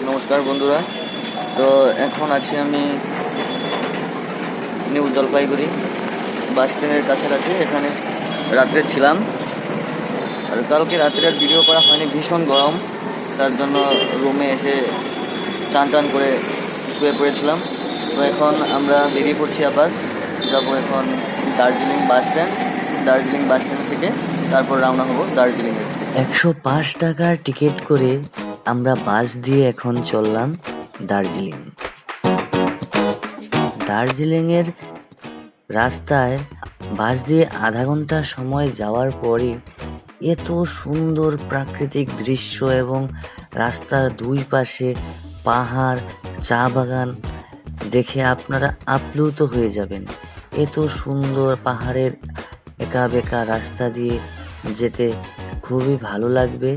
নমস্কার বন্ধুরা। তো এখন আছি আমি নিউ জলপাইগুড়ি বাস স্ট্যান্ডের কাছাকাছি। এখানে রাত্রে ছিলাম, আর কালকে রাত্রে আর ভিডিও করা হয়নি, ভীষণ গরম। তার জন্য রুমে এসে চান টান করে শুয়ে পড়েছিলাম। তো এখন আমরা বেরিয়ে পড়ছি, আবার যাবো এখন Darjeeling bus stand. Darjeeling bus stand থেকে তারপর রওনা হব দার্জিলিংয়ে। 105 টাকার টিকিট করে আমরা বাস দিয়ে এখন চললাম দার্জিলিং। দার্জিলিংয়ের রাস্তায় বাস দিয়ে আধা ঘন্টা সময় যাওয়ার পরে এত সুন্দর প্রাকৃতিক দৃশ্য এবং রাস্তার দুই পাশে পাহাড়, চা বাগান দেখে আপনারা আপ্লুত হয়ে যাবেন। এত সুন্দর পাহাড়ের একা বেঁকা রাস্তা দিয়ে যেতে খুবই ভালো লাগবে।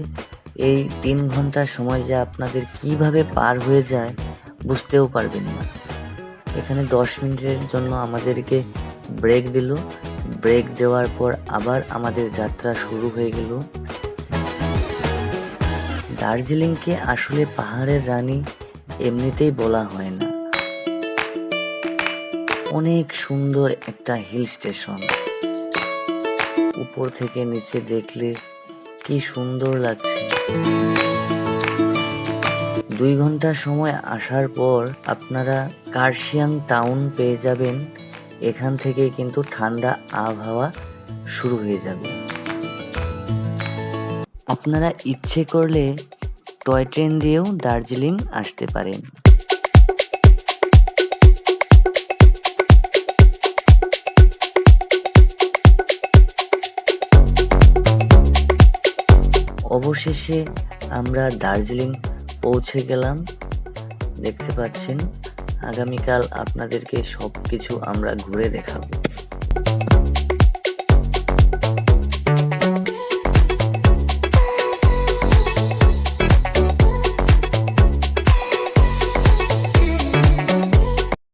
এই 3 ঘন্টার সময় যে আপনাদের কিভাবে পার হয়ে যায় বুঝতেও পারবেন না। এখানে 10 মিনিটের জন্য আমাদেরকে ব্রেক দিল। ব্রেক দেওয়ার পর আবার আমাদের যাত্রা শুরু হয়ে গেল। দার্জিলিংকে আসলে পাহাড়ের রানী এমনিতেই বলা হয় না, অনেক সুন্দর একটা হিল স্টেশন। উপর থেকে নিচে দেখলে কি সুন্দর লাগছে। 2 ঘন্টা সময় আসার পর আপনারা কার্শিয়াং টাউন পেয়ে যাবেন। এখান থেকে কিন্তু ঠান্ডা আবহাওয়া শুরু হয়ে যাবে। আপনারা ইচ্ছে করলে টয় ট্রেন দিয়েও দার্জিলিং আসতে পারেন। অবশেষে আমরা দার্জিলিং পৌঁছে গেলাম। দেখতে পাচ্ছেন, আগামীকাল আপনাদেরকে সবকিছু আমরা ঘুরে দেখাবো।